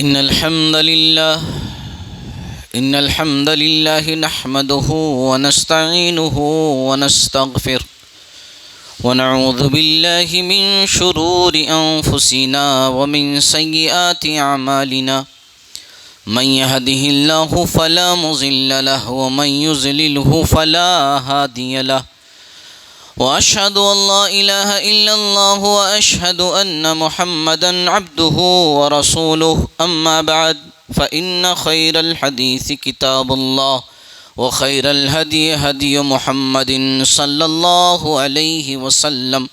إن الحمد لله نحمده ونستعينه ونستغفر ونعوذ بالله من شرور أنفسنا ومن سيئات أعمالنا من يهده الله فلا مضل له ومن يضلله فلا هادي له وأشهد أن لا إله إلا الله وأشهد أن محمدا عبده ورسوله أما بعد فإن خير الحديث كتاب الله وخير الهدي هدي محمد صلى الله عليه وسلم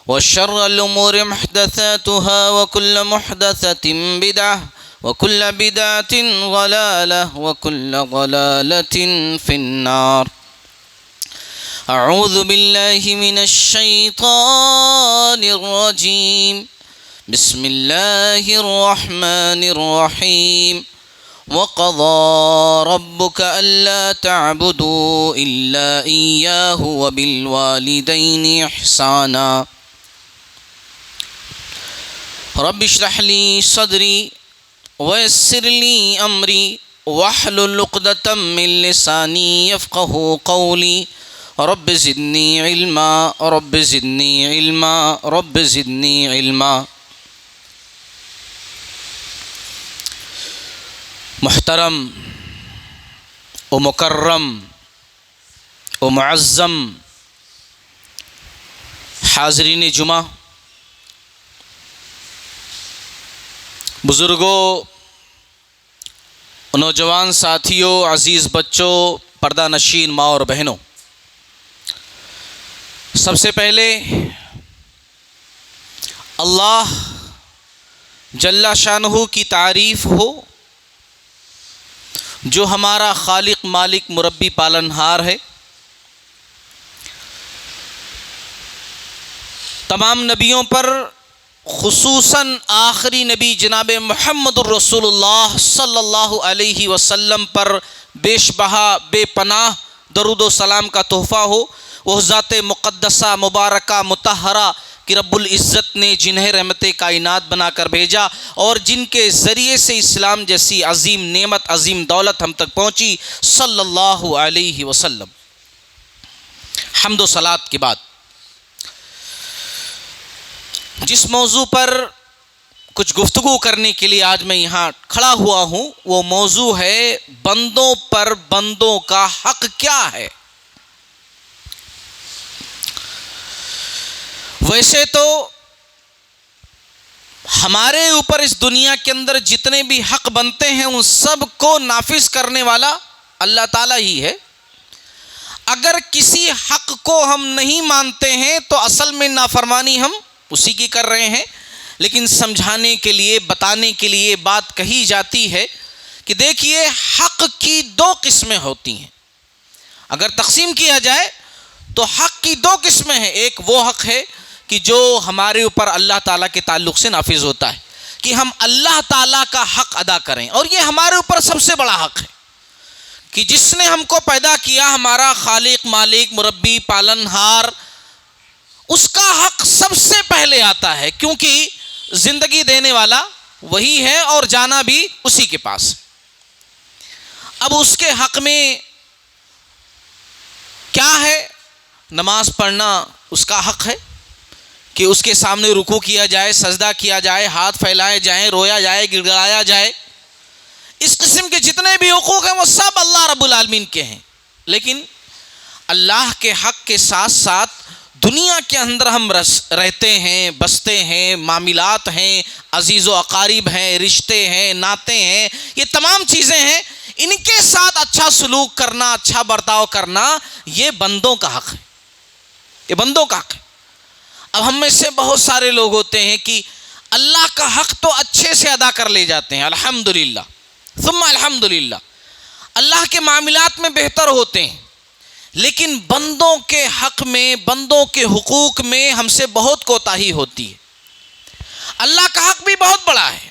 وشر الأمور محدثاتها وكل محدثة بدعة وكل بدعة ضلالة وكل ضلالة في النار. أعوذ بالله من الشيطان الرجيم. بسم الله الرحمن الرحيم. وقضى ربك ألا تعبدوا إلا إياه وبالوالدين إحسانا. رب اشرح لي صدري ويسر لي أمري واحلل عقدة من لساني يفقهوا قولي. رب زدنی علما رب زدنی علما رب زدنی علما. محترم و مکرم و معظم حاضرین جمعہ، بزرگوں، نوجوان ساتھیوں، عزیز بچوں، پردہ نشین ماں اور بہنوں، سب سے پہلے اللہ جل شانہ کی تعریف ہو جو ہمارا خالق، مالک، مربی، پالنہار ہے. تمام نبیوں پر خصوصاً آخری نبی جناب محمد الرسول اللہ صلی اللہ علیہ وسلم پر بیش بہا، بے پناہ درود و سلام کا تحفہ ہو. وہ ذات مقدسہ، مبارکہ، مطہرہ کہ رب العزت نے جنہیں رحمت کائنات بنا کر بھیجا اور جن کے ذریعے سے اسلام جیسی عظیم نعمت، عظیم دولت ہم تک پہنچی، صلی اللہ علیہ وسلم. حمد و صلات کے بعد جس موضوع پر کچھ گفتگو کرنے کے لیے آج میں یہاں کھڑا ہوا ہوں، وہ موضوع ہے بندوں پر بندوں کا حق کیا ہے. ویسے تو ہمارے اوپر اس دنیا کے اندر جتنے بھی حق بنتے ہیں ان سب کو نافذ کرنے والا اللہ تعالیٰ ہی ہے. اگر کسی حق کو ہم نہیں مانتے ہیں تو اصل میں نافرمانی ہم اسی کی کر رہے ہیں. لیکن سمجھانے کے لیے، بتانے کے لیے بات کہی جاتی ہے کہ دیکھیے حق کی دو قسمیں ہوتی ہیں. اگر تقسیم کیا جائے تو حق کی دو قسمیں ہیں. ایک وہ حق ہے کہ جو ہمارے اوپر اللہ تعالیٰ کے تعلق سے نافذ ہوتا ہے کہ ہم اللہ تعالیٰ کا حق ادا کریں، اور یہ ہمارے اوپر سب سے بڑا حق ہے کہ جس نے ہم کو پیدا کیا، ہمارا خالق، مالک، مربی، پالنہار، اس کا حق سب سے پہلے آتا ہے کیونکہ زندگی دینے والا وہی ہے اور جانا بھی اسی کے پاس. اب اس کے حق میں کیا ہے؟ نماز پڑھنا اس کا حق ہے کہ اس کے سامنے رکوع کیا جائے، سجدہ کیا جائے، ہاتھ پھیلائے جائیں، رویا جائے، گڑ گڑایا جائے. اس قسم کے جتنے بھی حقوق ہیں وہ سب اللہ رب العالمین کے ہیں. لیکن اللہ کے حق کے ساتھ ساتھ دنیا کے اندر ہم رہتے ہیں، بستے ہیں، معاملات ہیں، عزیز و اقارب ہیں، رشتے ہیں، ناطے ہیں، یہ تمام چیزیں ہیں. ان کے ساتھ اچھا سلوک کرنا، اچھا برتاؤ کرنا، یہ بندوں کا حق ہے. یہ بندوں کا حق ہے. اب ہم میں سے بہت سارے لوگ ہوتے ہیں کہ اللہ کا حق تو اچھے سے ادا کر لے جاتے ہیں، الحمدللہ ثم الحمدللہ، اللہ کے معاملات میں بہتر ہوتے ہیں، لیکن بندوں کے حق میں، بندوں کے حقوق میں ہم سے بہت کوتاہی ہوتی ہے. اللہ کا حق بھی بہت بڑا ہے،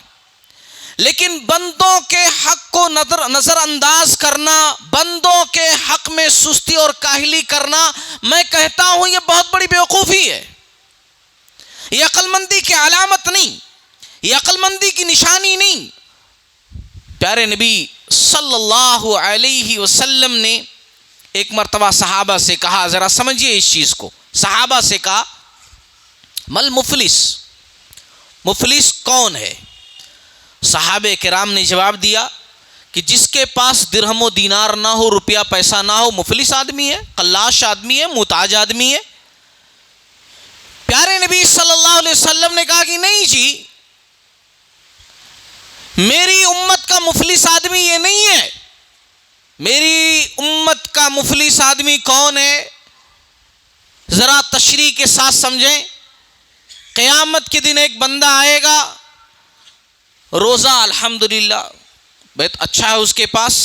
لیکن بندوں کے حق کو نظر انداز کرنا، بندوں کے حق میں سستی اور کاہلی کرنا، میں کہتا ہوں یہ بہت بڑی بیوقوفی ہے. یہ عقل مندی کی علامت نہیں، یہ عقل مندی کی نشانی نہیں، پیارے نبی صلی اللہ علیہ وسلم نے ایک مرتبہ صحابہ سے کہا، ذرا سمجھیے اس چیز کو، صحابہ سے کہا مل مفلس، مفلس کون ہے؟ صحابہ کرام نے جواب دیا کہ جس کے پاس درہم و دینار نہ ہو، روپیہ پیسہ نہ ہو، مفلس آدمی ہے، قلاش آدمی ہے، محتاج آدمی ہے۔ پیارے نبی صلی اللہ علیہ وسلم نے کہا کہ نہیں جی، میری امت کا مفلس آدمی یہ نہیں ہے۔ میری امت کا مفلس آدمی کون ہے؟ ذرا تشریح کے ساتھ سمجھیں۔ قیامت کے دن ایک بندہ آئے گا، روزہ الحمدللہ بہت اچھا ہے اس کے پاس،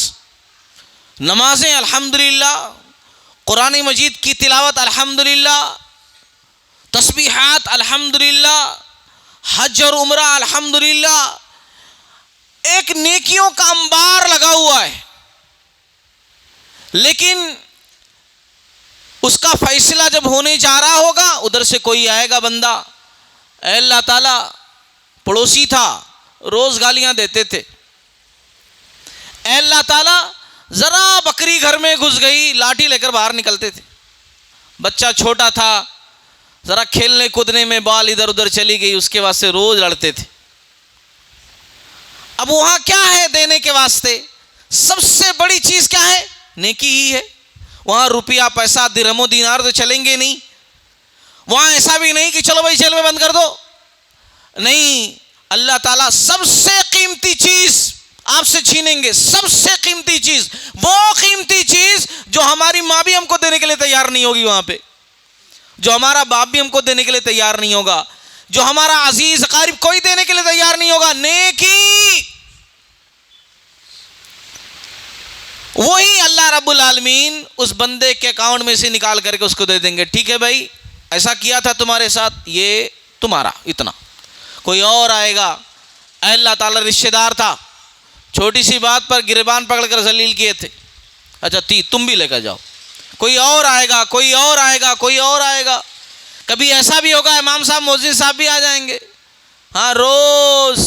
نمازیں الحمدللہ، قرآن مجید کی تلاوت الحمدللہ، تسبیحات الحمدللہ، حج اور عمرہ الحمدللہ، ایک نیکیوں کا انبار لگا ہوا ہے، لیکن اس کا فیصلہ جب ہونے جا رہا ہوگا، ادھر سے کوئی آئے گا بندہ، اے اللہ تعالیٰ، پڑوسی تھا، روز گالیاں دیتے تھے، اے اللہ تعالیٰ ذرا بکری گھر میں گھس گئی، لاٹھی لے کر باہر نکلتے تھے، بچہ چھوٹا تھا، ذرا کھیلنے کودنے میں بال ادھر ادھر چلی گئی، اس کے واسطے روز لڑتے تھے۔ اب وہاں کیا ہے دینے کے واسطے؟ سب سے بڑی چیز کیا ہے؟ نیکی ہی ہے۔ وہاں روپیہ پیسہ درہم و دینار تو چلیں گے نہیں، وہاں ایسا بھی نہیں کہ چلو بھائی جیل میں بند کر دو، نہیں، اللہ تعالیٰ سب سے قیمتی چیز آپ سے چھینیں گے، سب سے قیمتی چیز، وہ قیمتی چیز جو ہماری ماں بھی ہم کو دینے کے لیے تیار نہیں ہوگی، وہاں پہ جو ہمارا باپ بھی ہم کو دینے کے لیے تیار نہیں ہوگا، جو ہمارا عزیز اقارب کوئی دینے کے لیے تیار نہیں ہوگا، نیکی، وہی اللہ رب العالمین اس بندے کے اکاؤنٹ میں سے نکال کر کے اس کو دے دیں گے۔ ٹھیک ہے بھائی، ایسا کیا تھا تمہارے ساتھ، یہ تمہارا اتنا۔ کوئی اور آئے گا، اے اللہ تعالیٰ رشتہ دار تھا، چھوٹی سی بات پر گریبان پکڑ کر ذلیل کیے تھے، اچھا تم بھی لے کر جاؤ۔ کوئی اور آئے گا، کوئی اور آئے گا، کوئی اور آئے گا۔ کبھی ایسا بھی ہوگا امام صاحب مؤذن صاحب بھی آ جائیں گے، ہاں روز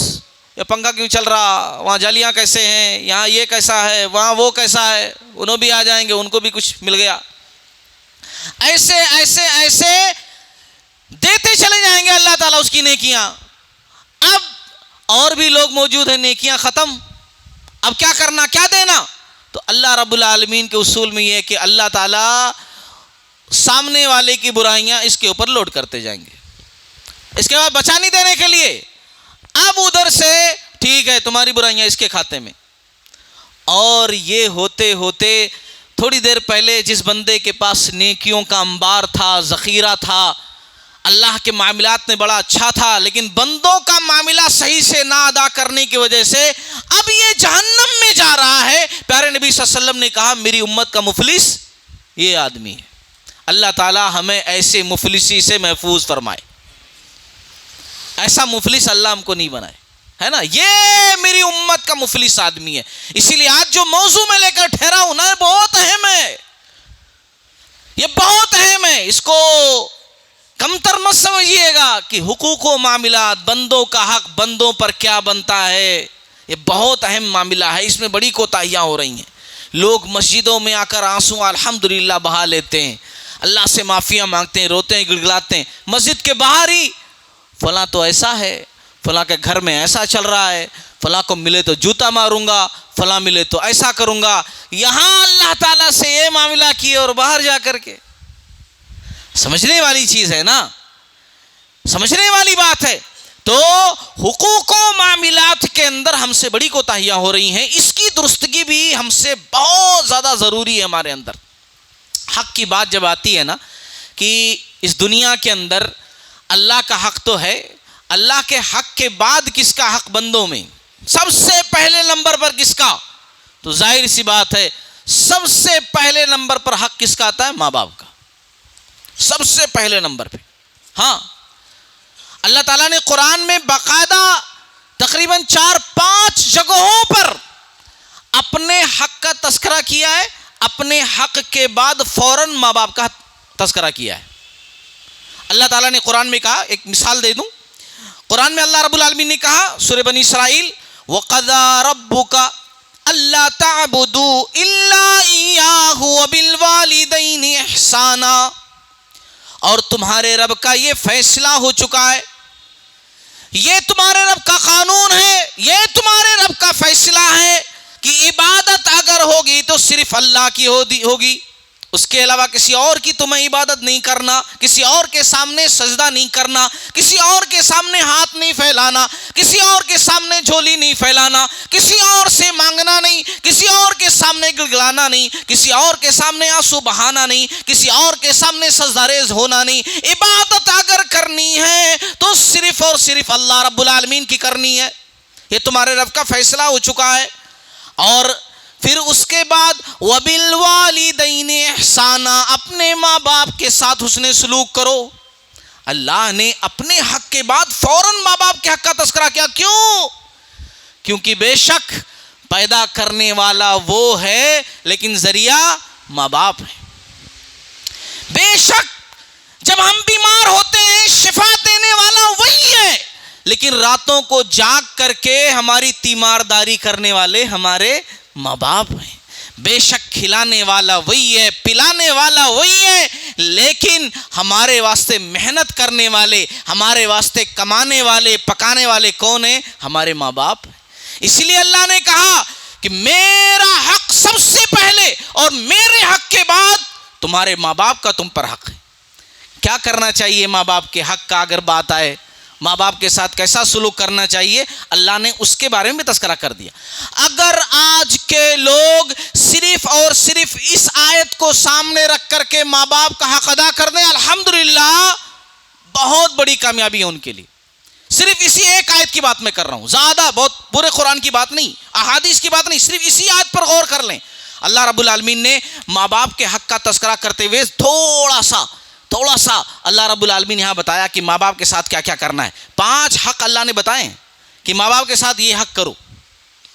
یہ پنکھا کیوں چل رہا، وہاں جالیاں کیسے ہیں، یہاں یہ کیسا ہے، وہاں وہ کیسا ہے، انہوں بھی آ جائیں گے، ان کو بھی کچھ مل گیا۔ ایسے ایسے ایسے دیتے چلے جائیں گے اللہ تعالیٰ اس کی نیکیاں۔ اب اور بھی لوگ موجود ہیں، نیکیاں ختم، اب کیا کرنا، کیا دینا؟ تو اللہ رب العالمین کے اصول میں یہ ہے کہ اللہ تعالیٰ سامنے والے کی برائیاں اس کے اوپر لوڈ کرتے جائیں گے، اس کے بعد بچا نہیں دینے کے لیے، اب ادھر سے ٹھیک ہے تمہاری برائیاں اس کے کھاتے میں۔ اور یہ ہوتے ہوتے تھوڑی دیر پہلے جس بندے کے پاس نیکیوں کا انبار تھا، ذخیرہ تھا، اللہ کے معاملات میں بڑا اچھا تھا، لیکن بندوں کا معاملہ صحیح سے نہ ادا کرنے کی وجہ سے اب یہ جہنم میں جا رہا ہے۔ پیارے نبی صلی اللہ علیہ وسلم نے کہا میری امت کا مفلس یہ آدمی ہے۔ اللہ تعالی ہمیں ایسے مفلسی سے محفوظ فرمائے، ایسا مفلس اللہ ہم کو نہیں بنائے، ہے نا، یہ میری امت کا مفلس آدمی ہے۔ اسی لیے آج جو موضوع میں لے کر ٹھہرا ہوں نا، بہت اہم ہے، یہ بہت اہم ہے، اس کو کمتر مت سمجھیے گا کہ حقوق و معاملات، بندوں کا حق بندوں پر کیا بنتا ہے، یہ بہت اہم معاملہ ہے، اس میں بڑی کوتاہیاں ہو رہی ہیں۔ لوگ مسجدوں میں آ کر آنسو الحمدللہ بہا لیتے ہیں، اللہ سے معافیاں مانگتے ہیں، روتے ہیں، گڑگڑاتے ہیں، مسجد کے باہر ہی فلاں تو ایسا ہے، فلاں کے گھر میں ایسا چل رہا ہے، فلاں کو ملے تو جوتا ماروں گا، فلاں ملے تو ایسا کروں گا۔ یہاں اللہ تعالیٰ سے یہ معاملہ کیے اور باہر جا کر کے، سمجھنے والی چیز ہے نا، سمجھنے والی بات ہے۔ تو حقوق و معاملات کے اندر ہم سے بڑی کوتاہیاں ہو رہی ہیں، اس کی درستگی بھی ہم سے بہت زیادہ ضروری ہے ہمارے اندر۔ حق کی بات جب آتی ہے نا کہ اس دنیا کے اندر اللہ کا حق تو ہے، اللہ کے حق کے بعد کس کا حق بندوں میں؟ سب سے پہلے نمبر پر کس کا؟ تو ظاہر سی بات ہے سب سے پہلے نمبر پر حق کس کا آتا ہے؟ ماں باپ کا، سب سے پہلے نمبر پہ۔ ہاں، اللہ تعالیٰ نے قرآن میں باقاعدہ تقریباً 4-5 جگہوں پر اپنے حق کا تذکرہ کیا ہے، اپنے حق کے بعد فوراً ماں باپ کا تذکرہ کیا ہے۔ اللہ تعالیٰ نے قرآن میں کہا، ایک مثال دے دوں، قرآن میں اللہ رب العالمین نے کہا سورہ بنی اسرائیل وَقَضَىٰ رَبُّكَ أَلَّا تَعْبُدُوا إِلَّا إِيَّاهُ وَبِالْوَالِدَيْنِ إِحْسَانًا، اور تمہارے رب کا یہ فیصلہ ہو چکا ہے، یہ تمہارے رب کا قانون ہے، یہ تمہارے رب کا فیصلہ ہے کہ عبادت اگر ہوگی تو صرف اللہ کی ہوگی، اس کے علاوہ کسی اور کی تمہیں عبادت نہیں کرنا، کسی اور کے سامنے سجدہ نہیں کرنا، کسی اور کے سامنے ہاتھ نہیں پھیلانا، کسی اور کے سامنے جھولی نہیں پھیلانا، کسی اور سے مانگنا نہیں، کسی اور کے سامنے گڑگڑانا نہیں، کسی اور کے سامنے آنسو بہانا نہیں، کسی اور کے سامنے سجدہ ریز ہونا نہیں۔ عبادت اگر کرنی ہے تو صرف اور صرف اللہ رب العالمین کی کرنی ہے، یہ تمہارے رب کا فیصلہ ہو چکا ہے۔ اور پھر اس کے بعد وَبِالْوَالِدَيْنِ إِحْسَانًا، اپنے ماں باپ کے ساتھ حسن سلوک کرو۔ اللہ نے اپنے حق کے بعد فوراً ماں باپ کے حق کا تذکرہ کیا، کیوں؟ کیونکہ بے شک پیدا کرنے والا وہ ہے لیکن ذریعہ ماں باپ ہے۔ بے شک جب ہم بیمار ہوتے ہیں شفا دینے والا وہی ہے، لیکن راتوں کو جاگ کر کے ہماری تیمارداری کرنے والے ہمارے ماں باپ ہیں۔ بے شک کھلانے والا وہی ہے، پلانے والا وہی ہے، لیکن ہمارے واسطے محنت کرنے والے، ہمارے واسطے کمانے والے، پکانے والے کون ہیں؟ ہمارے ماں باپ ہیں۔ اسی لیے اللہ نے کہا کہ میرا حق سب سے پہلے اور میرے حق کے بعد تمہارے ماں باپ کا تم پر حق ہے۔ کیا کرنا چاہیے ماں باپ کے حق کا اگر بات آئے، ماں باپ کے ساتھ کیسا سلوک کرنا چاہیے، اللہ نے اس کے بارے میں تذکرہ کر دیا۔ اگر آج کے لوگ صرف اور صرف اس آیت کو سامنے رکھ کر کے ماں باپ کا حق ادا کر دیں، الحمدللہ بہت بڑی کامیابی ہے ان کے لیے۔ صرف اسی ایک آیت کی بات میں کر رہا ہوں، زیادہ بہت پورے قرآن کی بات نہیں، احادیث کی بات نہیں، صرف اسی آیت پر غور کر لیں۔ اللہ رب العالمین نے ماں باپ کے حق کا تذکرہ کرتے ہوئے تھوڑا سا اللہ رب العالمین نے یہاں بتایا کہ ماں باپ کے ساتھ کیا کیا کرنا ہے۔ 5 حق اللہ نے بتائے کہ ماں باپ کے ساتھ یہ حق کرو،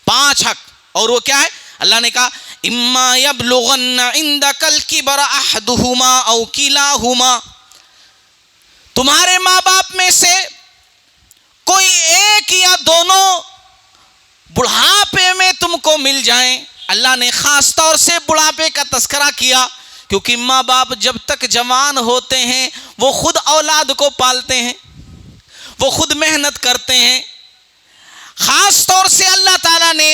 5 حق، اور وہ کیا ہے؟ اللہ نے کہا اما یبلغن عندک الکبر احدہما او کلاہما، تمہارے ماں باپ میں سے کوئی ایک یا دونوں بڑھاپے میں تم کو مل جائیں۔ اللہ نے خاص طور سے بڑھاپے کا تذکرہ کیا کیونکہ ماں باپ جب تک جوان ہوتے ہیں وہ خود اولاد کو پالتے ہیں، وہ خود محنت کرتے ہیں۔ خاص طور سے اللہ تعالیٰ نے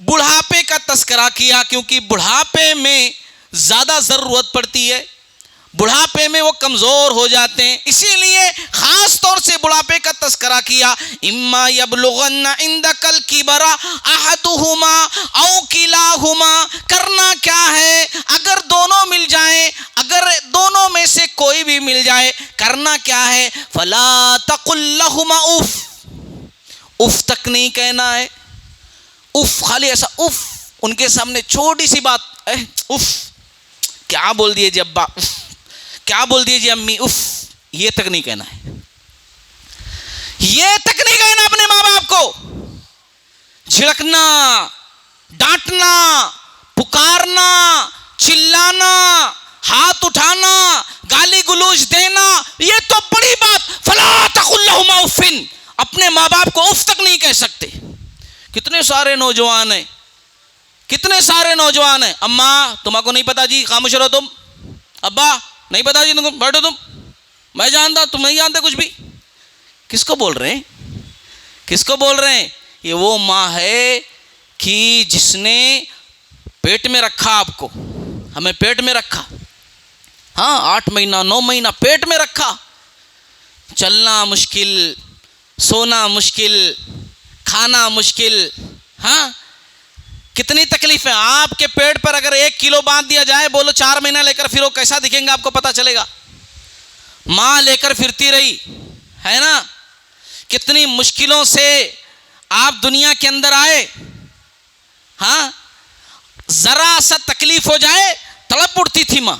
بڑھاپے کا تذکرہ کیا کیونکہ بڑھاپے میں زیادہ ضرورت پڑتی ہے، بڑھاپے میں وہ کمزور ہو جاتے ہیں، اسی لیے خاص طور سے بڑھاپے کا تذکرہ کیا۔ اما یبلغن عندک الکبر احدہما او کلاہما، کرنا کیا ہے؟ اگر دونوں مل جائیں، اگر دونوں میں سے کوئی بھی مل جائے، کرنا کیا ہے؟ فلا تقل لہما اف، اف تک نہیں کہنا ہے، اف خالی ایسا اف، ان کے سامنے چھوٹی سی بات، اف کیا بول دیے جی ابا، اف کیا بول دیے جی امی، اف، یہ تک نہیں کہنا ہے، یہ تک نہیں کہنا اپنے ماں باپ کو۔ جھڑکنا، ڈانٹنا، پکارنا، چلانا، ہاتھ اٹھانا، گالی گلوچ دینا، یہ تو بڑی بات۔ فلا تقل لہما اف، اپنے ماں باپ کو اف تک نہیں کہہ سکتے۔ کتنے سارے نوجوان ہیں، کتنے سارے نوجوان ہیں، اماں تمہارے کو نہیں پتا جی، خاموش رہو تم، ابا نہیں پتا جی، تم بیٹھو، تم میں جانتا، تم نہیں جانتے کچھ بھی۔ کس کو بول رہے ہیں؟ کس کو بول رہے ہیں؟ یہ وہ ماں ہے کہ جس نے پیٹ میں رکھا آپ کو، ہمیں پیٹ میں رکھا، ہاں 8 مہینہ 9 مہینہ پیٹ میں رکھا، چلنا مشکل، سونا مشکل، کھانا مشکل، ہاں کتنی تکلیفیں۔ آپ کے پیٹ پر اگر 1 کلو باندھ دیا جائے، بولو 4 مہینہ لے کر پھرو، کیسا دکھیں گے آپ کو پتا چلے گا۔ ماں لے کر پھرتی رہی ہے نا، کتنی مشکلوں سے آپ دنیا کے اندر آئے، ہاں ذرا سا تکلیف ہو جائے تڑپ اٹھتی تھی ماں،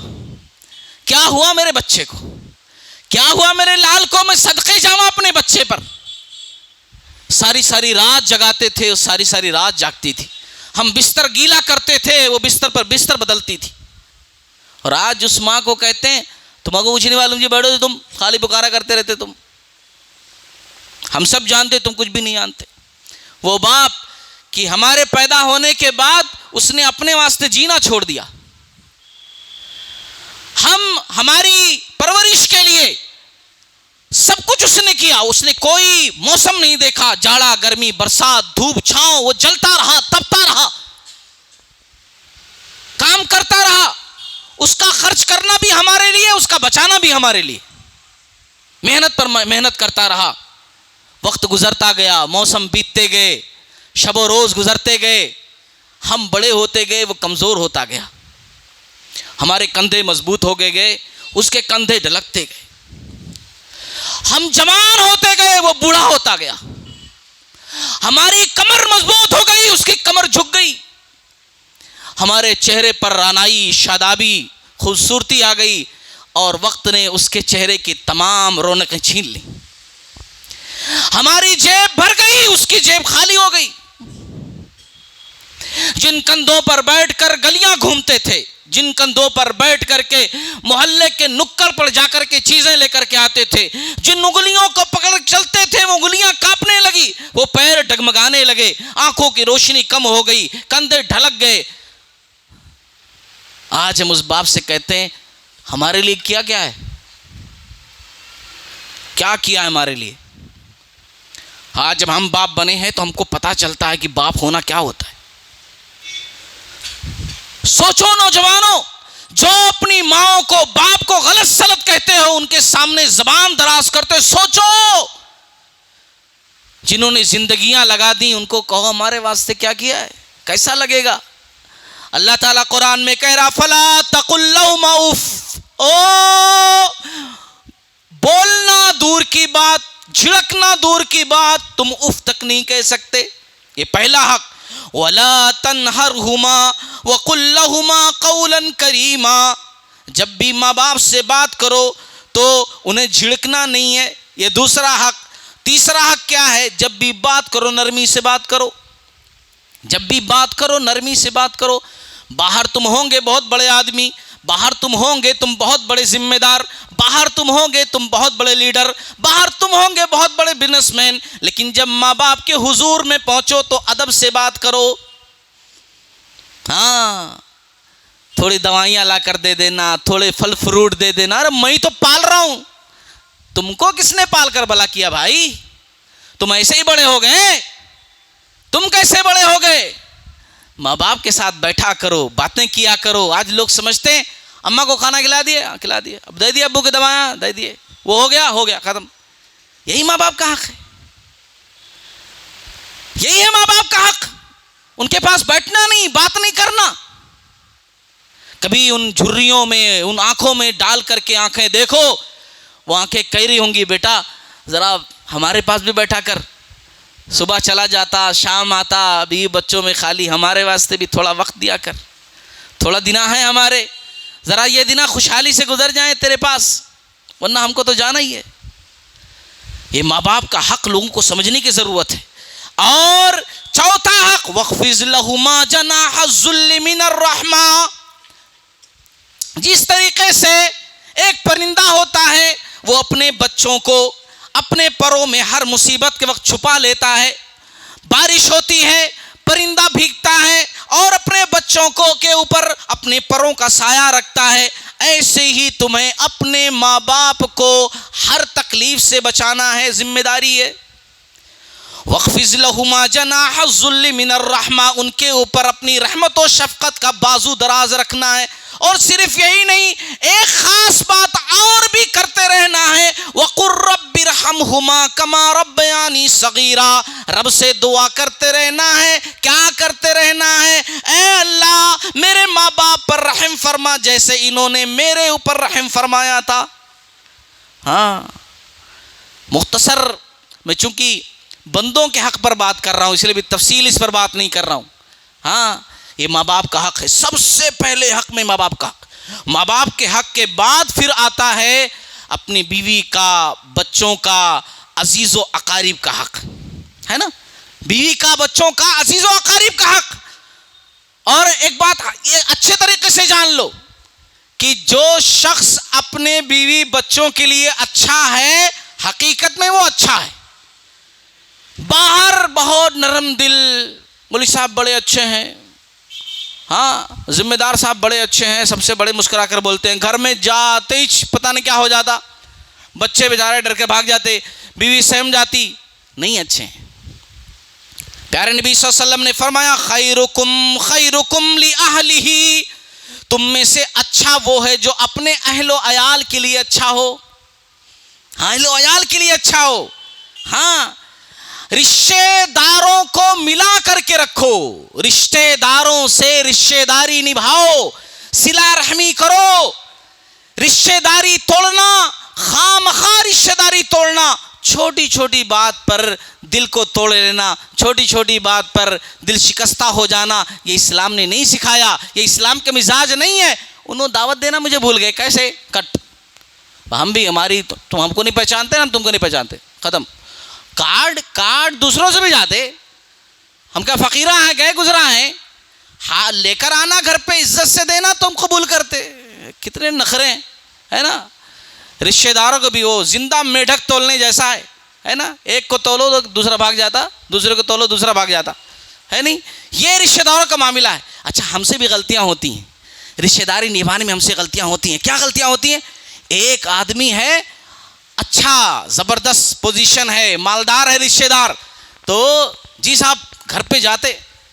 کیا ہوا میرے بچے کو، کیا ہوا میرے لال کو، میں صدقے جاؤں اپنے بچے پر۔ ساری رات جگاتے تھے، ساری رات جاگتی تھی، ہم بستر گیلا کرتے تھے، وہ بستر پر بستر بدلتی تھی۔ اور آج اس ماں کو کہتے ہیں تمہارے کو پوچھنے والوں جی بیٹھو، تم خالی پکارا کرتے رہتے، تم ہم سب جانتے، تم کچھ بھی نہیں جانتے۔ وہ باپ کہ ہمارے پیدا ہونے کے بعد اس نے اپنے واسطے جینا چھوڑ دیا. ہماری پرورش کے لیے سب کچھ اس نے کیا. اس نے کوئی موسم نہیں دیکھا, جاڑا گرمی برسات دھوپ چھاؤں, وہ جلتا رہا, تپتا رہا, کام کرتا رہا. اس کا خرچ کرنا بھی ہمارے لیے, اس کا بچانا بھی ہمارے لیے. محنت پر محنت کرتا رہا. وقت گزرتا گیا, موسم بیتتے گئے, شب و روز گزرتے گئے, ہم بڑے ہوتے گئے, وہ کمزور ہوتا گیا. ہمارے کندھے مضبوط ہو گئے, اس کے کندھے ڈھلکتے گئے. ہم جوان ہوتے گئے, وہ بوڑھا ہوتا گیا. ہماری کمر مضبوط ہو گئی, اس کی کمر جھک گئی. ہمارے چہرے پر رانائی, شادابی, خوبصورتی آ گئی, اور وقت نے اس کے چہرے کی تمام رونقیں چھین لی. ہماری جیب بھر گئی, اس کی جیب خالی ہو گئی. جن کندھوں پر بیٹھ کر گلیاں گھومتے تھے, جن کندھوں پر بیٹھ کر کے محلے کے نکڑ پر جا کر کے چیزیں لے کر کے آتے تھے, جن انگلیوں کو پکڑ چلتے تھے, وہ انگلیاں کانپنے لگی, وہ پیر ڈگمگانے لگے, آنکھوں کی روشنی کم ہو گئی, کندھے ڈھلک گئے. آج ہم اس باپ سے کہتے ہیں ہمارے لیے کیا کیا ہے, کیا کیا ہے ہمارے لیے. آج جب ہم باپ بنے ہیں تو ہم کو پتا چلتا ہے کہ باپ ہونا کیا ہوتا ہے. سوچو نوجوانوں, جو اپنی ماں کو باپ کو غلط سلط کہتے ہو, ان کے سامنے زبان دراز کرتے, سوچو. جنہوں نے زندگیاں لگا دی, ان کو کہو ہمارے واسطے کیا کیا ہے, کیسا لگے گا. اللہ تعالیٰ قرآن میں کہہ رہا فلا تقل لهما اف, بولنا دور کی بات, جھڑکنا دور کی بات, تم اف تک نہیں کہہ سکتے. یہ پہلا حق. ولا تنہرهما وقل لهما قولا کریما, جب بھی ماں باپ سے بات کرو تو انہیں جھڑکنا نہیں ہے, یہ دوسرا حق. تیسرا حق کیا ہے, جب بھی بات کرو نرمی سے بات کرو, جب بھی بات کرو نرمی سے بات کرو. باہر تم ہوں گے بہت بڑے آدمی, باہر تم ہوں گے تم بہت بڑے ذمہ دار, باہر تم ہوں گے تم بہت بڑے لیڈر, باہر تم ہوں گے بہت بڑے بزنس مین, لیکن جب ماں باپ کے حضور میں پہنچو تو ادب سے بات کرو. ہاں, تھوڑی دوائیاں لا کر دے دینا, تھوڑے پھل فروٹ دے دینا. ارے میں تو پال رہا ہوں, تم کو کس نے پال کر بھلا کیا بھائی, تم ایسے ہی بڑے ہو گئے. تم کیسے بڑے ہو گئے. ماں باپ کے ساتھ بیٹھا کرو, باتیں کیا کرو. آج لوگ سمجھتے ہیں اماں کو کھانا کھلا دیے, کھلا دیے, اب دے دیے ابو کی دوائیاں دے دیے, وہ ہو گیا ختم. یہی ماں باپ کا حق ہے, یہی ہے ماں باپ کا حق. ان کے پاس بیٹھنا نہیں, بات نہیں کرنا. کبھی ان جھریوں میں, ان آنکھوں میں ڈال کر کے آنکھیں دیکھو, وہ آنکھیں کہہ رہی ہوں گی بیٹا ذرا ہمارے پاس بھی بیٹھا کر, صبح چلا جاتا شام آتا, ابھی بچوں میں خالی, ہمارے واسطے بھی تھوڑا وقت دیا کر, تھوڑا دن ہے ہمارے, ذرا یہ دن خوشحالی سے گزر جائیں تیرے پاس, ورنہ ہم کو تو جانا ہی ہے. یہ ماں باپ کا حق لوگوں کو سمجھنے کی ضرورت ہے. اور چوتھا حق وَاخْفِضْ لَهُمَا جَنَاحَ الذُّلِّ مِنَ الرَّحْمَةِ, جس طریقے سے ایک پرندہ ہوتا ہے وہ اپنے بچوں کو اپنے پروں میں ہر مصیبت کے وقت چھپا لیتا ہے. بارش ہوتی ہے, پرندہ بھیگتا ہے اور اپنے بچوں کو کے اوپر اپنے پروں کا سایہ رکھتا ہے, ایسے ہی تمہیں اپنے ماں باپ کو ہر تکلیف سے بچانا ہے, ذمہ داری ہے. وَاخْفِضْ لَهُمَا جَنَاحَ الذُّلِّ مِنَ الرَّحْمَةِ, ان کے اوپر اپنی رحمت و شفقت کا بازو دراز رکھنا ہے. اور صرف یہی نہیں, ایک خاص بات اور بھی کرتے رہنا ہے, وَقُلْ رَبِّ ارْحَمْهُمَا كَمَا رَبَّيَانِي صَغِيرًا, رب سے دعا کرتے رہنا ہے. کیا کرتے رہنا ہے, اے اللہ میرے ماں باپ پر رحم فرما جیسے انہوں نے میرے اوپر رحم فرمایا تھا. ہاں, مختصر میں چونکہ بندوں کے حق پر بات کر رہا ہوں اس لیے بھی تفصیل اس پر بات نہیں کر رہا ہوں. ہاں, یہ ماں باپ کا حق ہے, سب سے پہلے حق میں ماں باپ کا حق. ماں باپ کے حق کے بعد پھر آتا ہے اپنی بیوی کا, بچوں کا, عزیز و اقارب کا حق ہے نا, بیوی کا, بچوں کا, عزیز و اقارب کا حق. اور ایک بات یہ اچھے طریقے سے جان لو کہ جو شخص اپنے بیوی بچوں کے لیے اچھا ہے حقیقت میں وہ اچھا ہے, باہر بہت نرم دل، مولوی صاحب بڑے اچھے ہیں، ہاں ذمہ دار صاحب بڑے اچھے ہیں، سب سے بڑے مسکرا کر بولتے ہیں، گھر میں جاتے ہی پتہ نہیں کیا ہو جاتا، بچے بیچارے ڈر کے بھاگ جاتے، بیوی سہم جاتی، نہیں اچھے ہیں۔ پیارے نبی صلی اللہ علیہ وسلم نے فرمایا خیرکم خیرکم لأہلہ، تم میں سے اچھا وہ ہے جو اپنے اہل و عیال کے لیے اچھا ہو، اہل و عیال کے لیے اچھا ہو، ہاں رشتے داروں کو ملا کر کے رکھو، رشتے داروں سے رشتے داری نبھاؤ، صلہ رحمی کرو، رشتے داری توڑنا، خام خواہ رشتے داری توڑنا، چھوٹی چھوٹی بات پر دل کو توڑ لینا، چھوٹی چھوٹی بات پر دل شکستہ ہو جانا، یہ اسلام نے نہیں سکھایا، یہ اسلام کے مزاج نہیں ہے۔ انہوں دعوت دینا مجھے بھول گئے، کیسے کٹ، ہم بھی ہماری، تم ہم کو نہیں پہچانتے نا، تم کو نہیں پہچانتے، ختم۔ کارڈ دوسروں سے بھی جاتے، ہم کیا فقیرہ ہیں، گئے گزرا ہیں، ہاں لے کر آنا گھر پہ، عزت سے دینا تو ہم قبول کرتے، کتنے نخرے ہیں، ہے نا۔ رشتے داروں کو بھی وہ زندہ میڈک تولنے جیسا ہے نا، ایک کو تولو تو دوسرا بھاگ جاتا، دوسرے کو تولو دوسرا بھاگ جاتا ہے، نہیں، یہ رشتے داروں کا معاملہ ہے۔ اچھا ہم سے بھی غلطیاں ہوتی ہیں، رشتے داری نبھانے میں ہم سے غلطیاں ہوتی ہیں، کیا غلطیاں ہوتی ہیں؟ ایک آدمی ہے اچھا زبردست پوزیشن ہے، مالدار ہے رشتے دار، تو جی صاحب گھر پہ جاتے،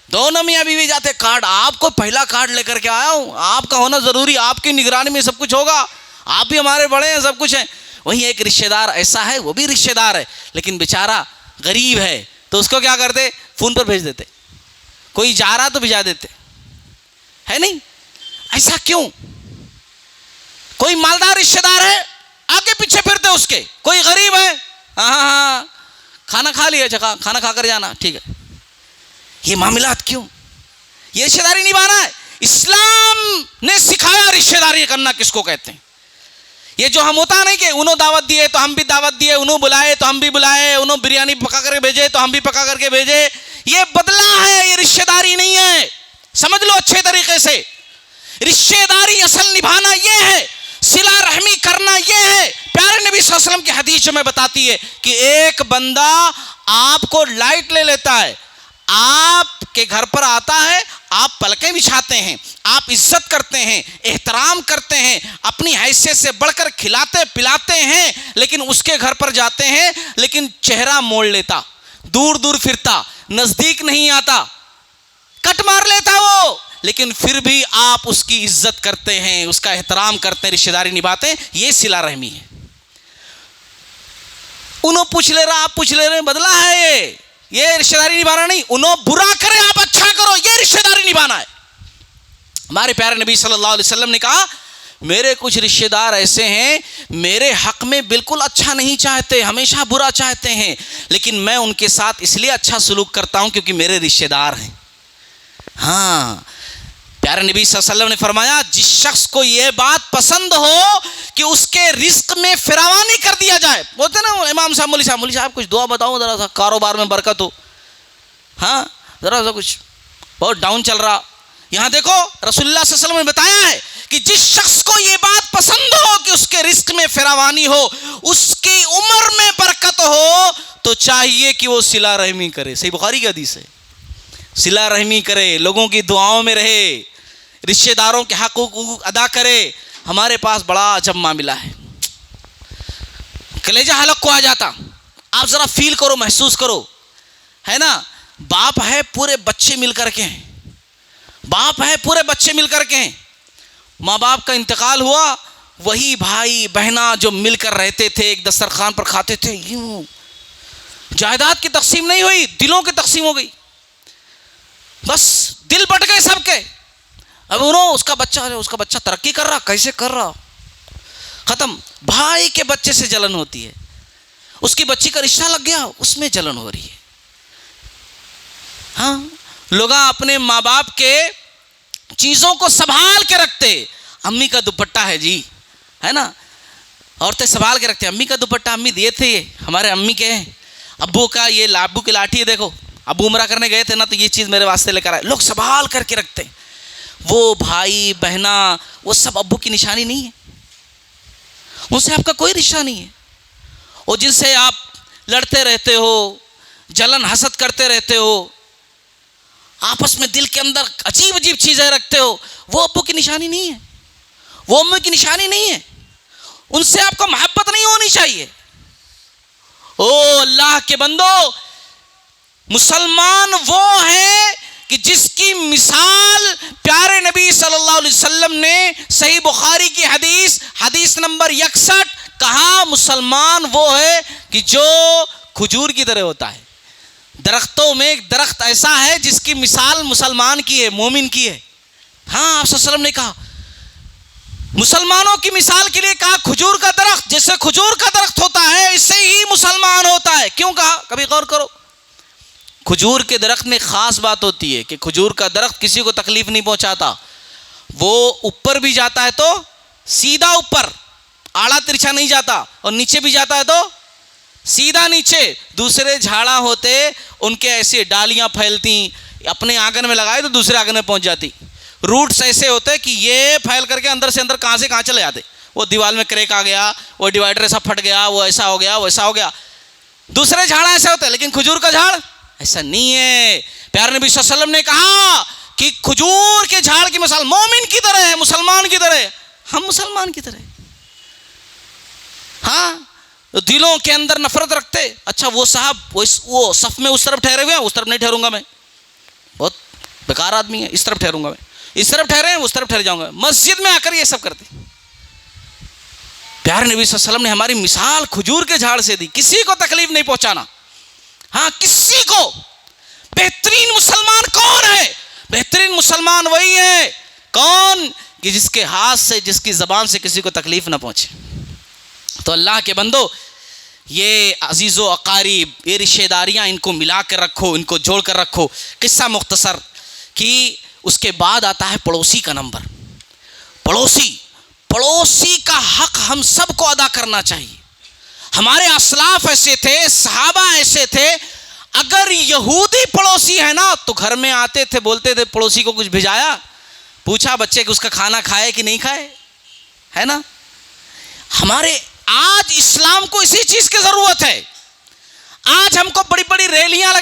دونوں میاں بیوی جاتے، کارڈ آپ کو پہلا کارڈ لے کر کے آیا ہوں، آپ کا ہونا ضروری، آپ کی نگرانی میں سب کچھ ہوگا، آپ بھی ہمارے بڑے ہیں، سب کچھ ہیں۔ وہیں ایک رشتے دار ایسا ہے، وہ بھی رشتے دار ہے لیکن بیچارہ غریب ہے، تو اس کو کیا کرتے، فون پر بھیج دیتے، کوئی جا رہا تو بھیجا دیتے، ہے نہیں؟ ایسا کیوں؟ کوئی مالدار رشتے دار ہے، آگے پیچھے پھرتے اس کے، کوئی غریب ہے، ہاں کھانا کھا لیا، کھانا کھا کر جانا، ٹھیک ہے۔ یہ معاملات کیوں؟ یہ رشتے داری نبھانا ہے، اسلام نے سکھایا رشتے داری کرنا کس کو کہتے ہیں۔ یہ جو ہم ہوتا نہیں کہ انہوں دعوت دیے تو ہم بھی دعوت دیے، انہوں بلائے تو ہم بھی بلائے، انہوں بریانی پکا کر کے بھیجے تو ہم بھی پکا کر کے بھیجے، یہ بدلہ ہے، یہ رشتے داری نہیں ہے، سمجھ لو اچھے طریقے سے۔ رشتے داری اصل نبھانا یہ ہے، صلہ رحمی کرنا یہ ہے۔ پیارے نبی صلی اللہ علیہ وسلم کی حدیث جو میں بتاتی ہے کہ ایک بندہ آپ کو لائٹ لے لیتا ہے، آپ کے گھر پر آتا ہے، آپ پلکیں بچھاتے ہیں، آپ عزت کرتے ہیں، احترام کرتے ہیں، اپنی حیثیت سے بڑھ کر کھلاتے پلاتے ہیں، لیکن اس کے گھر پر جاتے ہیں لیکن چہرہ موڑ لیتا، دور دور پھرتا، نزدیک نہیں آتا، کٹ مار لیتا وہ، لیکن پھر بھی آپ اس کی عزت کرتے ہیں، اس کا احترام کرتے ہیں، رشتہ داری نبھاتے ہیں، یہ صلہ رحمی ہے۔ انہوں پوچھ لے رہا، آپ پوچھ لے رہے، بدلہ ہے یہ رشتہ داری نبھانا نہیں، انہوں برا کرے آپ اچھا کرو، یہ رشتہ داری نبھانا ہے۔ ہمارے پیارے نبی صلی اللہ علیہ وسلم نے کہا میرے کچھ رشتہ دار ایسے ہیں میرے حق میں بالکل اچھا نہیں چاہتے، ہمیشہ برا چاہتے ہیں، لیکن میں ان کے ساتھ اس لیے اچھا سلوک کرتا ہوں کیونکہ میرے رشتہ دار ہیں۔ ہاں پیارے نبی صلی اللہ علیہ وسلم نے فرمایا جس شخص کو یہ بات پسند ہو کہ اس کے رزق میں فراوانی کر دیا جائے، بولتے نا امام صاحب مولوی صاحب کچھ دعا بتاؤ ذرا سا، کاروبار میں برکت ہو، ہاں ذرا سا کچھ بہت ڈاؤن چل رہا، یہاں دیکھو رسول اللہ صلی اللہ علیہ وسلم نے بتایا ہے کہ جس شخص کو یہ بات پسند ہو کہ اس کے رزق میں فراوانی ہو، اس کی عمر میں برکت ہو، تو چاہیے کہ وہ صلہ رحمی کرے۔ صحیح بخاری کی حدیث ہے، صلہ رحمی کرے، لوگوں کی دعاؤں میں رہے، رشتہ داروں کے حقوق ادا کرے۔ ہمارے پاس بڑا عجب معاملہ ہے، کلیجہ حلق کو آ جاتا، آپ ذرا فیل کرو، محسوس کرو، ہے نا، باپ ہے پورے بچے مل کر کے ہیں، باپ ہے پورے بچے مل کر کے ہیں، ماں باپ کا انتقال ہوا، وہی بھائی بہنا جو مل کر رہتے تھے ایک دسترخوان پر کھاتے تھے، یوں جائیداد کی تقسیم نہیں ہوئی، دلوں کی تقسیم ہو گئی، بس دل بٹ گئے سب کے۔ اب انہوں اس کا بچہ ترقی کر رہا، کیسے کر رہا، ختم۔ بھائی کے بچے سے جلن ہوتی ہے، اس کی بچی کا رشتہ لگ گیا، اس میں جلن ہو رہی ہے۔ ہاں لوگ اپنے ماں باپ کے چیزوں کو سنبھال کے رکھتے، امی کا دوپٹہ ہے جی، ہے نا، عورتیں سنبھال کے رکھتے، امی کا دوپٹہ امی دیے تھے، یہ ہمارے امی کے ہیں، ابو کا یہ ابو کی لاٹھی ہے، دیکھو ابو عمرہ کرنے گئے تھے نا تو یہ چیز میرے واسطے لے کر آئے، لوگ سنبھال کر کے رکھتے ہیں۔ وہ بھائی بہنا وہ سب ابو کی نشانی نہیں ہے، ان سے آپ کا کوئی رشتہ نہیں ہے، اور جن سے آپ لڑتے رہتے ہو، جلن حسد کرتے رہتے ہو، آپس میں دل کے اندر عجیب عجیب چیزیں رکھتے ہو، وہ ابو کی نشانی نہیں ہے، وہ امی کی نشانی نہیں ہے، ان سے آپ کو محبت نہیں ہونی چاہیے۔ او اللہ کے بندو، مسلمان وہ ہے کہ جس کی مثال پیارے نبی صلی اللہ علیہ وسلم نے صحیح بخاری کی حدیث نمبر 61 کہا، مسلمان وہ ہے کہ جو کھجور کی طرح ہوتا ہے۔ درختوں میں ایک درخت ایسا ہے جس کی مثال مسلمان کی ہے، مومن کی ہے۔ ہاں، آپ صلی اللہ علیہ وسلم نے کہا، مسلمانوں کی مثال کے لیے کہا کھجور کا درخت، جیسے کھجور کا درخت ہوتا ہے اسے ہی مسلمان ہوتا ہے۔ کیوں کہا؟ کبھی غور کرو، کھجور کے درخت میں خاص بات ہوتی ہے کہ کھجور کا درخت کسی کو تکلیف نہیں پہنچاتا، وہ اوپر بھی جاتا ہے تو سیدھا اوپر، آڑا ترچھا نہیں جاتا، اور نیچے بھی جاتا ہے تو سیدھا نیچے۔ دوسرے جھاڑا ہوتے ان کے ایسے ڈالیاں پھیلتی، اپنے آنگن میں لگائے تو دوسرے آنگن میں پہنچ جاتی۔ روٹس ایسے ہوتے کہ یہ پھیل کر کے اندر سے اندر کہاں سے کہاں چلے جاتے، وہ دیوار میں کریک آ گیا، وہ ڈیوائڈر ایسا پھٹ گیا، وہ ایسا ہو گیا، وہ ایسا ہو گیا۔ دوسرے جھاڑا ایسے ہوتے، لیکن کھجور کا جھاڑ ایسا نہیں ہے۔ پیارے نبی صلی اللہ علیہ وسلم نے کہا کہ کھجور کے جھاڑ کی مثال مومن کی طرح ہے، مسلمان کی طرح ہے۔ ہم مسلمان کی طرح، ہاں، دلوں کے اندر نفرت رکھتے، اچھا وہ صاحب وہ صف میں اس طرف ٹھہرے ہوئے ہیں، اس طرف نہیں ٹھہروں گا میں، بہت بیکار آدمی ہے، اس طرف ٹھہروں گا میں، اس طرف ٹھہرے ہیں اس طرف ٹھہر جاؤں گا۔ مسجد میں آ کر یہ سب کرتے۔ پیارے نبی صلی اللہ علیہ وسلم نے ہماری مثال کھجور کے جھاڑ سے دی، کسی کو تکلیف نہیں پہنچانا۔ ہاں، کسی کو۔ بہترین مسلمان کون ہے؟ بہترین مسلمان وہی ہے، کون؟ کہ جس کے ہاتھ سے، جس کی زبان سے کسی کو تکلیف نہ پہنچے۔ تو اللہ کے بندو، یہ عزیز و اقارب، یہ رشتہ داریاں، ان کو ملا کر رکھو، ان کو جوڑ کر رکھو۔ قصہ مختصر کہ اس کے بعد آتا ہے پڑوسی کا نمبر۔ پڑوسی کا حق ہم سب کو ادا کرنا چاہیے۔ ہمارے اسلاف ایسے تھے، صحابہ ایسے تھے، اگر یہودی پڑوسی ہے نا تو گھر میں آتے تھے، بولتے تھے پڑوسی کو کچھ بھیجایا، پوچھا بچے کہ اس کا کھانا کھائے کہ نہیں کھائے، ہے نا۔ ہمارے آج اسلام کو اسی چیز کی ضرورت ہے۔ آج ہم کو بڑی بڑی ریلیاں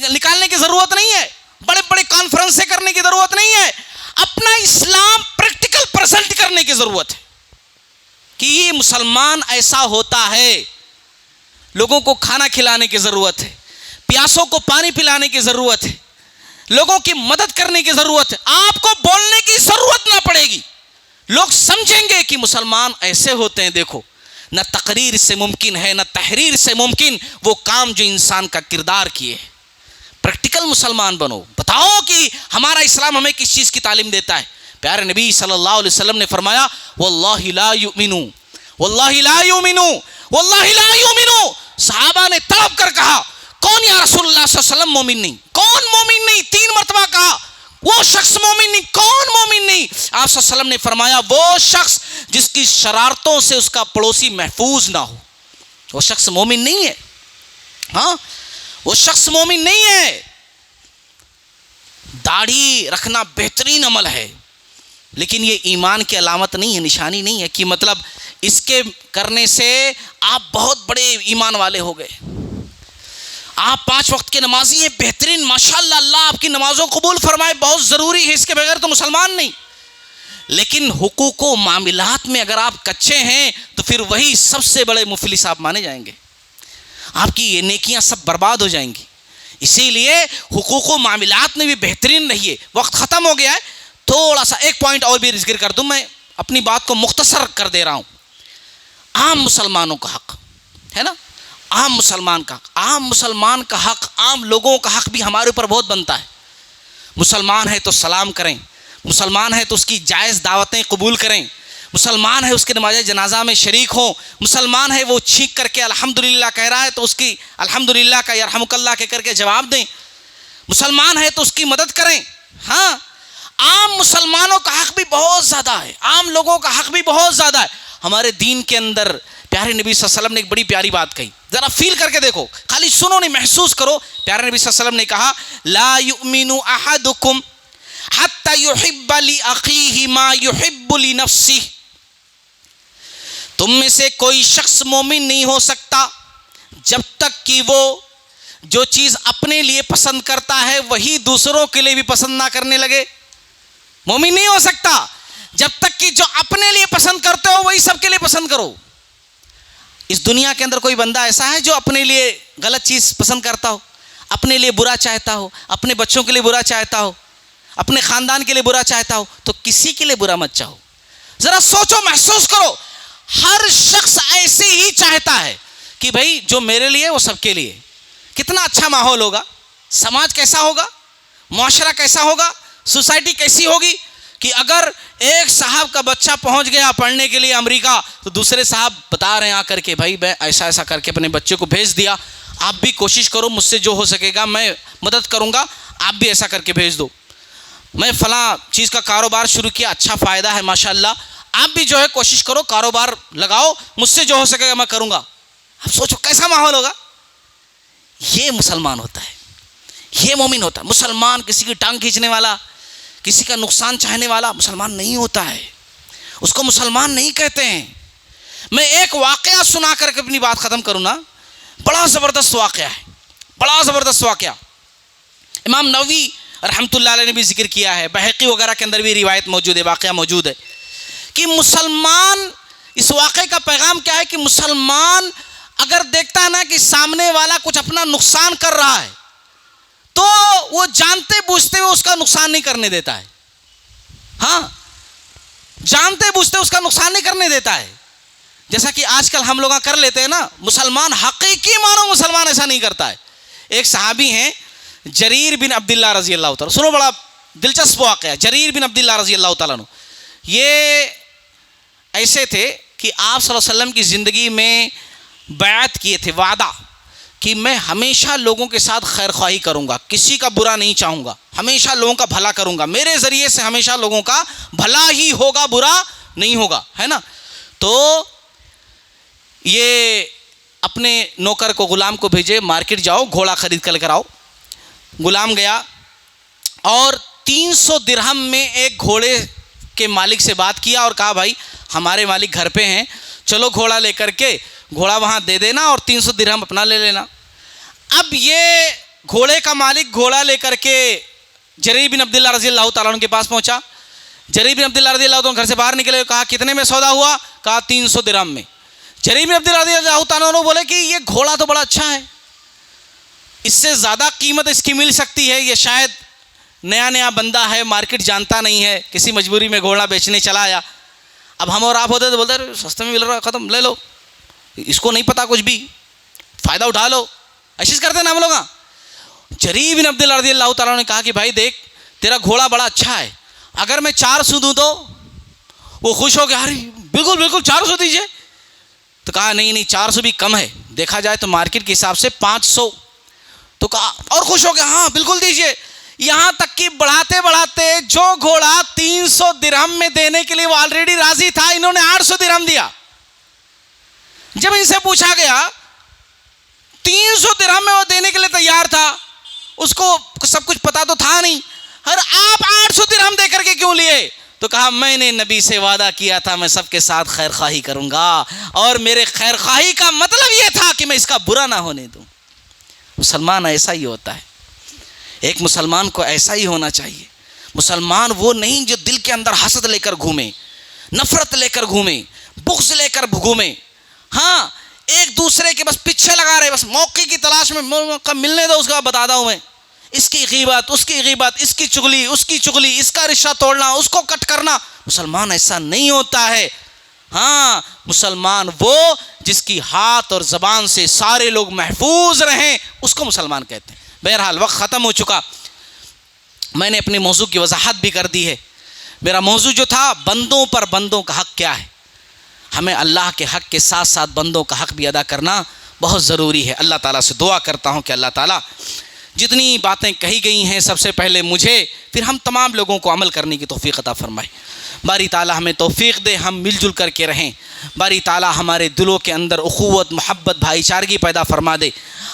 نکالنے کی ضرورت نہیں ہے، بڑے بڑے کانفرنسیں کرنے کی ضرورت نہیں ہے، اپنا اسلام پریکٹیکل پریزنٹ کرنے کی ضرورت ہے کہ یہ مسلمان ایسا ہوتا ہے۔ لوگوں کو کھانا کھلانے کی ضرورت ہے، پیاسوں کو پانی پلانے کی ضرورت ہے، لوگوں کی مدد کرنے کی ضرورت ہے۔ آپ کو بولنے کی ضرورت نہ پڑے گی، لوگ سمجھیں گے کہ مسلمان ایسے ہوتے ہیں۔ دیکھو، نہ تقریر سے ممکن ہے، نہ تحریر سے ممکن وہ کام جو انسان کا کردار کیے۔ پریکٹیکل مسلمان بنو، بتاؤ کہ ہمارا اسلام ہمیں کس چیز کی تعلیم دیتا ہے۔ پیارے نبی صلی اللہ علیہ وسلم نے فرمایا، واللہ لا یؤمنو، واللہ لا یؤمنو، واللہ لا یؤمنو۔ صحابہ نے تڑپ کر کہا، کون یا رسول اللہ صلی اللہ علیہ وسلم مومن نہیں؟ کون مومن نہیں؟ 3 مرتبہ کہا، وہ شخص مومن نہیں، کون مومن نہیں؟ آپ صلی اللہ علیہ وسلم نے فرمایا، وہ شخص جس کی شرارتوں سے اس کا پڑوسی محفوظ نہ ہو، وہ شخص مومن نہیں ہے۔ ہاں، وہ شخص مومن نہیں ہے۔ داڑھی رکھنا بہترین عمل ہے، لیکن یہ ایمان کی علامت نہیں ہے، نشانی نہیں ہے کہ مطلب اس کے کرنے سے آپ بہت بڑے ایمان والے ہو گئے۔ آپ 5 وقت کے نمازی ہیں، بہترین، ماشاءاللہ، اللہ آپ کی نمازوں قبول فرمائے، بہت ضروری ہے، اس کے بغیر تو مسلمان نہیں۔ لیکن حقوق و معاملات میں اگر آپ کچے ہیں تو پھر وہی سب سے بڑے مفلس آپ مانے جائیں گے، آپ کی یہ نیکیاں سب برباد ہو جائیں گی۔ اسی لیے حقوق و معاملات میں بھی بہترین رہیے۔ وقت ختم ہو گیا ہے، تھوڑا سا ایک پوائنٹ اور بھی ذکر کر دوں، میں اپنی بات کو مختصر کر دے رہا ہوں۔ عام مسلمانوں کا حق ہے نا، عام مسلمان کا حق، عام مسلمان کا حق، عام لوگوں کا حق بھی ہمارے اوپر بہت بنتا ہے۔ مسلمان ہے تو سلام کریں، مسلمان ہے تو اس کی جائز دعوتیں قبول کریں، مسلمان ہے اس کے نماز جنازہ میں شریک ہوں، مسلمان ہے وہ چھینک کر کے الحمدللہ کہہ رہا ہے تو اس کی الحمدللہ کا یرحمک اللہ کہہ کر کے جواب دیں، مسلمان ہے تو اس کی مدد کریں۔ ہاں، عام مسلمانوں کا حق بھی بہت زیادہ ہے، عام لوگوں کا حق بھی بہت زیادہ ہے۔ ہمارے دین کے اندر پیارے نبی صلی اللہ علیہ وسلم نے ایک بڑی پیاری بات کہی، ذرا فیل کر کے دیکھو، خالی سنو نہیں، محسوس کرو۔ پیارے نبی صلی اللہ علیہ وسلم نے کہا، لا یؤمن احدکم حتی یحب لاخیہ ما یحب لنفسہ، تم میں سے کوئی شخص مومن نہیں ہو سکتا جب تک کہ وہ جو چیز اپنے لیے پسند کرتا ہے وہی دوسروں کے لیے بھی پسند نہ کرنے لگے؟ مومن نہیں ہو سکتا جب تک کہ جو اپنے لیے پسند کرتے ہو وہی سب کے لیے پسند کرو۔ اس دنیا کے اندر کوئی بندہ ایسا ہے جو اپنے لیے غلط چیز پسند کرتا ہو، اپنے لیے برا چاہتا ہو، اپنے بچوں کے لیے برا چاہتا ہو، اپنے خاندان کے لیے برا چاہتا ہو؟ تو کسی کے لیے برا مت چاہو۔ ذرا سوچو، محسوس کرو، ہر شخص ایسے ہی چاہتا ہے کہ بھائی جو میرے لیے وہ سب کے لیے۔ کتنا اچھا ماحول ہوگا، سماج کیسا ہوگا، معاشرہ کیسا ہوگا، سوسائٹی کیسی ہوگی کہ اگر ایک صاحب کا بچہ پہنچ گیا پڑھنے کے لیے امریکہ تو دوسرے صاحب بتا رہے ہیں آ کر کے بھائی میں ایسا ایسا کر کے اپنے بچے کو بھیج دیا، آپ بھی کوشش کرو، مجھ سے جو ہو سکے گا میں مدد کروں گا، آپ بھی ایسا کر کے بھیج دو۔ میں فلاں چیز کا کاروبار شروع کیا، اچھا فائدہ ہے ماشاءاللہ، آپ بھی جو ہے کوشش کرو، کاروبار لگاؤ، مجھ سے جو ہو سکے گا میں کروں گا۔ اب سوچو کیسا ماحول ہوگا۔ یہ مسلمان ہوتا ہے، یہ مومن ہوتا ہے۔ مسلمان کسی کی ٹانگ کھینچنے والا، کسی کا نقصان چاہنے والا مسلمان نہیں ہوتا ہے، اس کو مسلمان نہیں کہتے ہیں۔ میں ایک واقعہ سنا کر کے اپنی بات ختم کروں نا، بڑا زبردست واقعہ ہے، بڑا زبردست واقعہ۔ امام نووی رحمۃ اللہ علیہ نے بھی ذکر کیا ہے، بہقی وغیرہ کے اندر بھی روایت موجود ہے، واقعہ موجود ہے کہ مسلمان، اس واقعے کا پیغام کیا ہے کہ مسلمان اگر دیکھتا ہے نا کہ سامنے والا کچھ اپنا نقصان کر رہا ہے تو وہ جانتے بوجھتے ہوئے اس کا نقصان نہیں کرنے دیتا ہے۔ ہاں، جانتے بوجھتے اس کا نقصان نہیں کرنے دیتا ہے، جیسا کہ آج کل ہم لوگ کر لیتے ہیں نا۔ مسلمان، حقیقی معنوں مسلمان ایسا نہیں کرتا ہے۔ ایک صحابی ہیں جریر بن عبداللہ رضی اللہ تعالیٰ، سنو بڑا دلچسپ واقعہ، جریر بن عبداللہ رضی اللہ تعالیٰ عنہ، یہ ایسے تھے کہ آپ صلی اللہ علیہ وسلم کی زندگی میں بیعت کیے تھے، وعدہ کہ میں ہمیشہ لوگوں کے ساتھ خیر خواہی کروں گا، کسی کا برا نہیں چاہوں گا، ہمیشہ لوگوں کا بھلا کروں گا، میرے ذریعے سے ہمیشہ لوگوں کا بھلا ہی ہوگا، برا نہیں ہوگا، ہے نا۔ تو یہ اپنے نوکر کو، غلام کو بھیجے، مارکیٹ جاؤ، گھوڑا خرید کر آؤ۔ غلام گیا اور 300 درہم میں ایک گھوڑے کے مالک سے بات کیا اور کہا بھائی ہمارے مالک گھر پہ ہیں، چلو گھوڑا لے کر کے گھوڑا وہاں دے دینا اور 300 درہم اپنا لے لینا۔ اب یہ گھوڑے کا مالک گھوڑا لے کر کے جریر بن عبداللہ رضی اللہ تعالیٰ عنہ کے پاس پہنچا۔ جریر بن عبداللہ رضی اللہ عنہ گھر سے باہر نکلے، کہا کتنے میں سودا ہوا؟ کہا 300 درہم میں۔ جریر بن عبداللہ رضی اللہ تعالیٰ عنہ بولے کہ یہ گھوڑا تو بڑا اچھا ہے، اس سے زیادہ قیمت اس کی مل سکتی ہے، یہ شاید نیا نیا بندہ ہے، مارکیٹ جانتا نہیں ہے، کسی مجبوری میں گھوڑا بیچنے چلا آیا۔ اب ہم اور آپ ہوتے تو بولتے سستے میں مل رہا، ختم، لے لو، اس کو نہیں پتا کچھ بھی، فائدہ اٹھا لو، ایسے کرتے نا ہم لوگ۔ جریر بن عبداللہ رضی اللہ تعالیٰ نے کہا کہ بھائی دیکھ تیرا گھوڑا بڑا اچھا ہے، اگر میں 400 دوں تو؟ وہ خوش ہو گیا، ارے بالکل بالکل 400 دیجئے۔ تو کہا نہیں 400 بھی کم ہے، دیکھا جائے تو مارکیٹ کے حساب سے 500۔ تو کہا اور خوش ہو گیا، ہاں بالکل دیجئے۔ یہاں تک کہ بڑھاتے بڑھاتے جو گھوڑا 300 درہم میں دینے کے لیے وہ آلریڈی راضی تھا، انہوں نے 800 درہم دیا۔ جب ان سے پوچھا گیا 300 درہم میں وہ دینے کے لیے تیار تھا، اس کو سب کچھ پتا تو تھا نہیں، اور آپ 800 درہم دے کر کے کیوں لیے؟ تو کہا میں نے نبی سے وعدہ کیا تھا میں سب کے ساتھ خیر خواہی کروں گا، اور میرے خیر خواہی کا مطلب یہ تھا کہ میں اس کا برا نہ ہونے دوں۔ مسلمان ایسا ہی ہوتا ہے، ایک مسلمان کو ایسا ہی ہونا چاہیے۔ مسلمان وہ نہیں جو دل کے اندر حسد لے کر گھومے، نفرت لے کر گھومے، بغض لے کر گھومے، ہاں ایک دوسرے کے بس پیچھے لگا رہے، بس موقع کی تلاش میں، موقع ملنے دو اس کا بتا دوں میں، اس کی غیبت، اس کی غیبت، اس کی چغلی، اس کی چغلی، اس کا رشتہ توڑنا، اس کو کٹ کرنا۔ مسلمان ایسا نہیں ہوتا ہے۔ ہاں مسلمان وہ جس کی ہاتھ اور زبان سے سارے لوگ محفوظ رہیں، اس کو مسلمان کہتے ہیں۔ بہرحال وقت ختم ہو چکا، میں نے اپنے موضوع کی وضاحت بھی کر دی ہے۔ میرا موضوع جو تھا بندوں پر بندوں کا حق کیا ہے، ہمیں اللہ کے حق کے ساتھ ساتھ بندوں کا حق بھی ادا کرنا بہت ضروری ہے۔ اللہ تعالیٰ سے دعا کرتا ہوں کہ اللہ تعالیٰ جتنی باتیں کہی گئی ہیں سب سے پہلے مجھے پھر ہم تمام لوگوں کو عمل کرنے کی توفیق عطا فرمائے۔ باری تعالیٰ ہمیں توفیق دے، ہم مل جل کر کے رہیں۔ باری تعالیٰ ہمارے دلوں کے اندر اخوت، محبت، بھائی چارگی پیدا فرما دے۔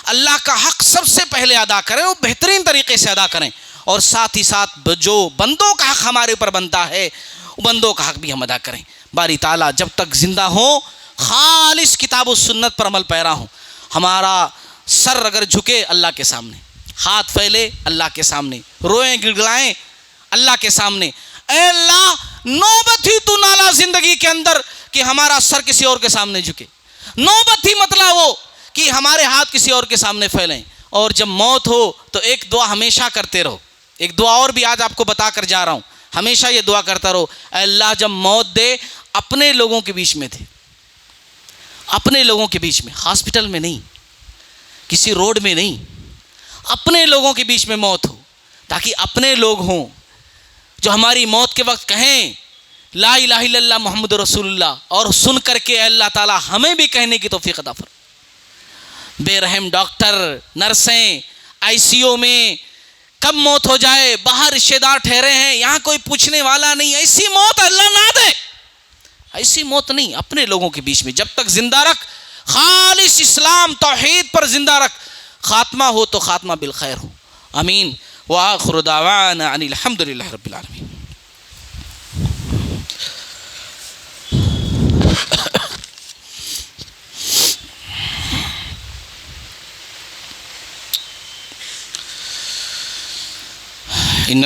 اللہ کا حق سب سے پہلے ادا کریں، وہ بہترین طریقے سے ادا کریں، اور ساتھ ہی ساتھ جو بندوں کا حق ہمارے اوپر بنتا ہے وہ بندوں کا حق بھی ہم ادا کریں۔ باری تعالیٰ جب تک زندہ ہوں خالص کتاب و سنت پر عمل پیرا ہوں، ہمارا سر اگر جھکے اللہ کے سامنے، ہاتھ پھیلے اللہ کے سامنے، روئیں گڑگڑائیں اللہ کے سامنے، اے اللہ نوبت ہی تو نالا زندگی کے اندر کہ ہمارا سر کسی اور کے سامنے جھکے، نوبت ہی مطلب وہ کہ ہمارے ہاتھ کسی اور کے سامنے پھیلیں۔ اور جب موت ہو تو ایک دعا ہمیشہ کرتے رہو، ایک دعا اور بھی آج آپ کو بتا کر جا رہا ہوں، ہمیشہ یہ دعا کرتا رہو، اے اللہ جب موت دے اپنے لوگوں کے بیچ میں دے، اپنے لوگوں کے بیچ میں، ہاسپٹل میں نہیں، کسی روڈ میں نہیں، اپنے لوگوں کے بیچ میں موت ہو، تاکہ اپنے لوگ ہوں جو ہماری موت کے وقت کہیں لا الہ الا اللہ محمد رسول اللہ، اور سن کر کے اللہ تعالی ہمیں بھی کہنے کی توفیق عطا فرمائے۔ بے رحم ڈاکٹر، نرسیں آئی سی یو میں کب موت ہو جائے، باہر رشتے دار ٹھہرے ہیں، یہاں کوئی پوچھنے والا نہیں، ایسی موت اللہ نہ دے، ایسی موت نہیں، اپنے لوگوں کے بیچ میں جب تک زندہ رکھ، خالص اسلام توحید پر زندہ رکھ، خاتمہ ہو تو خاتمہ بالخیر ہو، آمین۔ وآخر دعوانا ان الحمد للہ رب العالمین۔ ان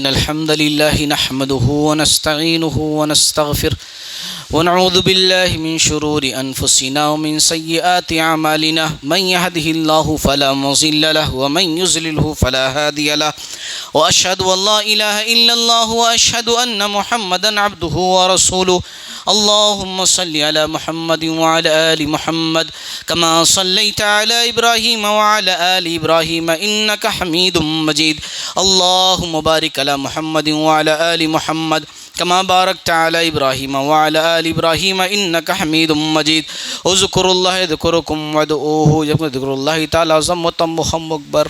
الحمد للہ نحمده ونستعینه ونستغفر ونعوذ باللہ من شرور انفسنا ومن سیئات اعمالنا، من يهده الله فلا مضل له ومن يضلله فلا هادي له، واشهد ان لا اله الا الله واشهد ان محمدا عبده ورسوله۔ اللهم صل على محمد وعلى آل محمد كما صليت على إبراهيم وعلى آل إبراهيم إنك حميد مجيد۔ اللهم بارك على محمد وعلى آل محمد كما باركت على إبراهيم وعلى آل إبراهيم إنك حميد مجيد۔ اذكروا الله يذكركم وادعوه يذكر الله تعالى عظمة أكبر۔